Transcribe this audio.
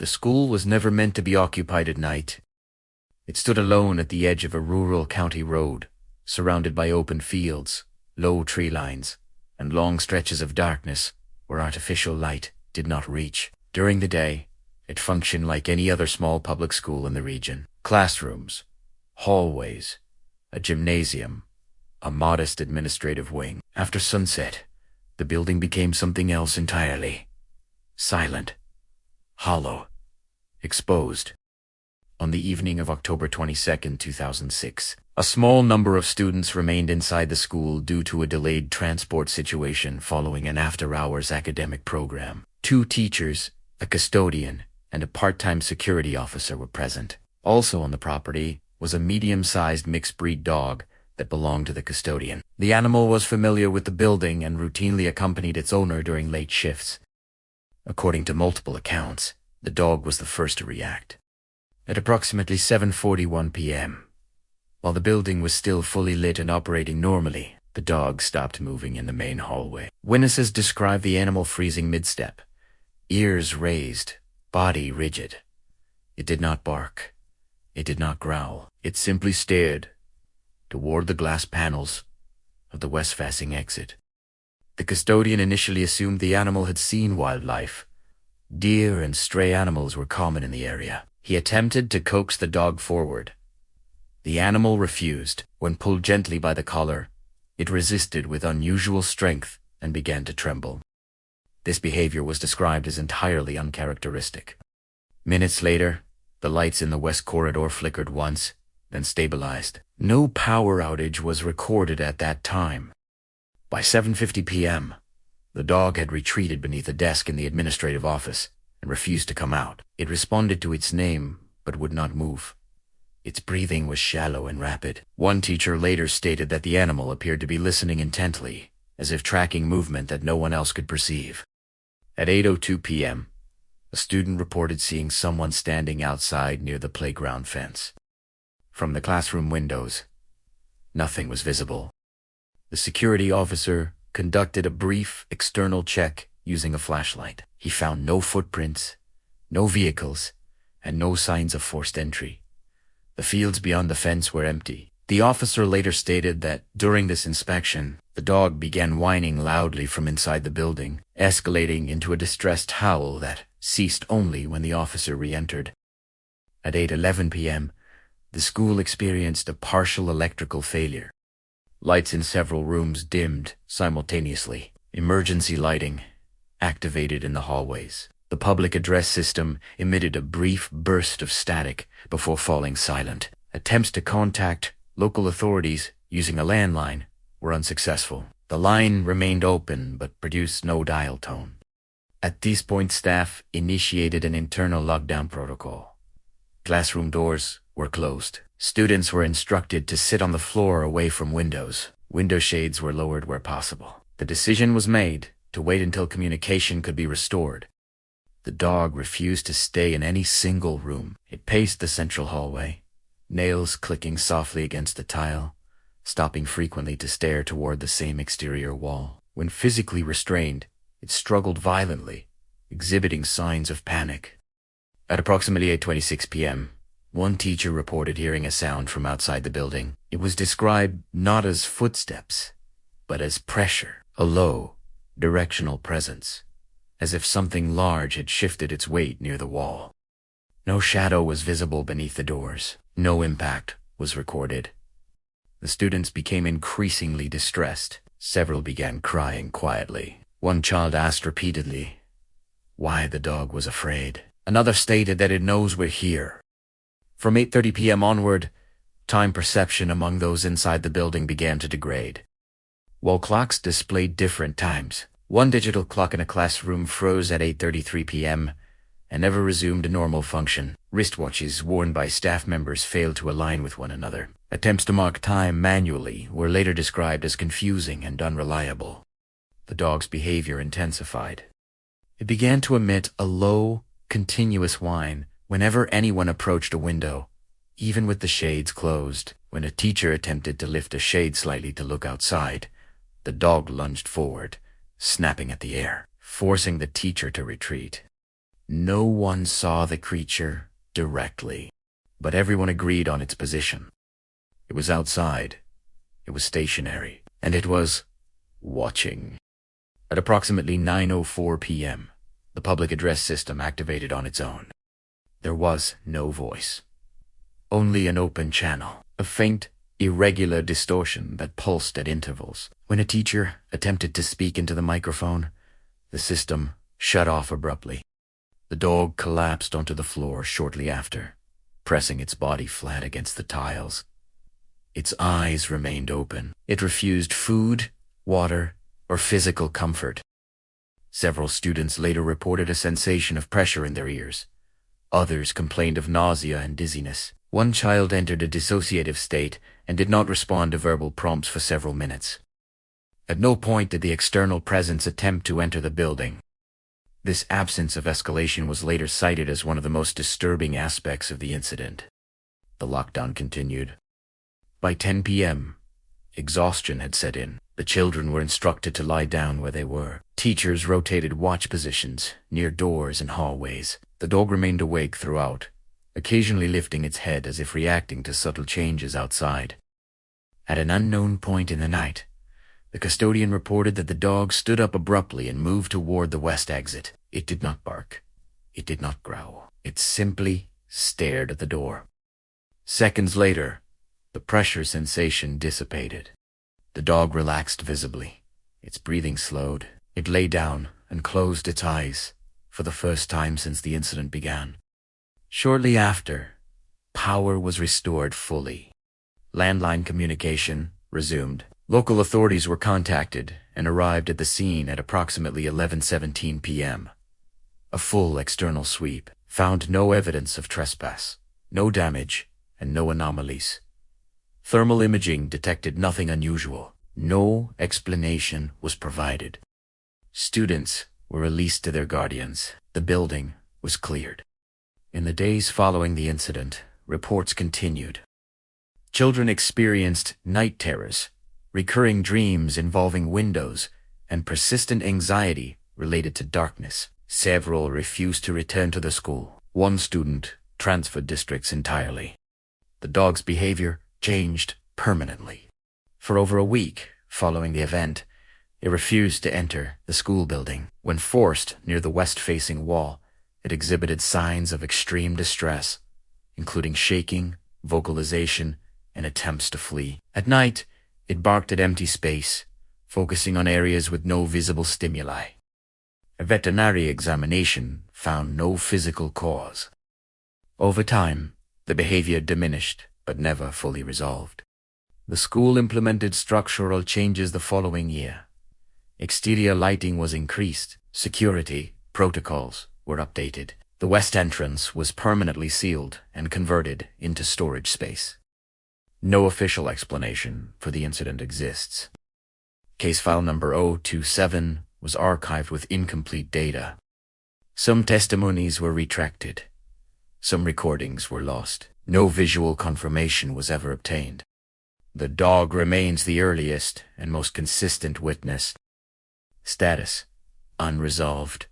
The school was never meant to be occupied at night. It stood alone at the edge of a rural county road, surrounded by open fields, low tree lines, and long stretches of darkness where artificial light did not reach. During the day, it functioned like any other small public school in the region. Classrooms, hallways, a gymnasium, a modest administrative wing. After sunset, the building became something else entirely. Silent, hollow, exposed. On the evening of October 22, 2006, a small number of students remained inside the school due to a delayed transport situation following an after-hours academic program. 2 teachers, a custodian, and a part-time security officer were present. Also on the property was a medium-sized mixed-breed dog that belonged to the custodian. The animal was familiar with the building and routinely accompanied its owner during late shifts. According to multiple accounts, the dog was the first to react. At approximately 7:41 p.m., while the building was still fully lit and operating normally, the dog stopped moving in the main hallway. Witnesses described the animal freezing mid-step, ears raised, body rigid. It did not bark. It did not growl. It simply stared toward the glass panels of the west-facing exit. The custodian initially assumed the animal had seen wildlife. Deer and stray animals were common in the area. He attempted to coax the dog forward. The animal refused. When pulled gently by the collar, it resisted with unusual strength and began to tremble. This behavior was described as entirely uncharacteristic. Minutes later, the lights in the west corridor flickered once, then stabilized. No power outage was recorded at that time. By 7:50 p.m., the dog had retreated beneath a desk in the administrative office and refused to come out. It responded to its name, but would not move. Its breathing was shallow and rapid. One teacher later stated that the animal appeared to be listening intently, as if tracking movement that no one else could perceive. At 8:02 p.m., a student reported seeing someone standing outside near the playground fence. From the classroom windows, nothing was visible. The security officer conducted a brief external check using a flashlight. He found no footprints, no vehicles, and no signs of forced entry. The fields beyond the fence were empty. The officer later stated that during this inspection, the dog began whining loudly from inside the building, escalating into a distressed howl that ceased only when the officer re-entered. At 8:11 p.m., the school experienced a partial electrical failure. Lights in several rooms dimmed simultaneously. Emergency lighting activated in the hallways. The public address system emitted a brief burst of static before falling silent. Attempts to contact local authorities using a landline were unsuccessful. The line remained open but produced no dial tone. At this point, staff initiated an internal lockdown protocol. Classroom doors were closed. Students were instructed to sit on the floor away from windows. Window shades were lowered where possible. The decision was made to wait until communication could be restored. The dog refused to stay in any single room. It paced the central hallway, nails clicking softly against the tile, stopping frequently to stare toward the same exterior wall. When physically restrained, it struggled violently, exhibiting signs of panic. At approximately 8:26 p.m., one teacher reported hearing a sound from outside the building. It was described not as footsteps, but as pressure, a low, directional presence, as if something large had shifted its weight near the wall. No shadow was visible beneath the doors. No impact was recorded. The students became increasingly distressed. Several began crying quietly. One child asked repeatedly why the dog was afraid. Another stated that it knows we're here. From 8:30 p.m. onward, time perception among those inside the building began to degrade. Wall clocks displayed different times. One digital clock in a classroom froze at 8:33 p.m. and never resumed a normal function. Wristwatches worn by staff members failed to align with one another. Attempts to mark time manually were later described as confusing and unreliable. The dog's behavior intensified. It began to emit a low, continuous whine whenever anyone approached a window, even with the shades closed. When a teacher attempted to lift a shade slightly to look outside, the dog lunged forward, snapping at the air, forcing the teacher to retreat. No one saw the creature directly, but everyone agreed on its position. It was outside, it was stationary, and it was watching. At approximately 9:04 p.m., the public address system activated on its own. There was no voice, only an open channel, a faint, irregular distortion that pulsed at intervals. When a teacher attempted to speak into the microphone, the system shut off abruptly. The dog collapsed onto the floor shortly after, pressing its body flat against the tiles. Its eyes remained open. It refused food, water, or physical comfort. Several students later reported a sensation of pressure in their ears. Others complained of nausea and dizziness. One child entered a dissociative state and did not respond to verbal prompts for several minutes. At no point did the external presence attempt to enter the building. This absence of escalation was later cited as one of the most disturbing aspects of the incident. The lockdown continued. By 10 p.m., exhaustion had set in. The children were instructed to lie down where they were. Teachers rotated watch positions near doors and hallways. The dog remained awake throughout, occasionally lifting its head as if reacting to subtle changes outside. At an unknown point in the night, the custodian reported that the dog stood up abruptly and moved toward the west exit. It did not bark. It did not growl. It simply stared at the door. Seconds later, the pressure sensation dissipated. The dog relaxed visibly. Its breathing slowed. It lay down and closed its eyes for the first time since the incident began. Shortly after, power was restored fully. Landline communication resumed. Local authorities were contacted and arrived at the scene at approximately 11:17 p.m. A full external sweep found no evidence of trespass, no damage, and no anomalies. Thermal imaging detected nothing unusual. No explanation was provided. Students were released to their guardians. The building was cleared. In the days following the incident, reports continued. Children experienced night terrors, recurring dreams involving windows, and persistent anxiety related to darkness. Several refused to return to the school. One student transferred districts entirely. The dog's behavior changed permanently. For over a week following the event, it refused to enter the school building. When forced near the west-facing wall, it exhibited signs of extreme distress, including shaking, vocalization, and attempts to flee. At night, it barked at empty space, focusing on areas with no visible stimuli. A veterinary examination found no physical cause. Over time, the behavior diminished, but never fully resolved. The school implemented structural changes the following year. Exterior lighting was increased. Security protocols were updated. The west entrance was permanently sealed and converted into storage space. No official explanation for the incident exists. Case file number 027 was archived with incomplete data. Some testimonies were retracted. Some recordings were lost. No visual confirmation was ever obtained. The dog remains the earliest and most consistent witness. Status: unresolved.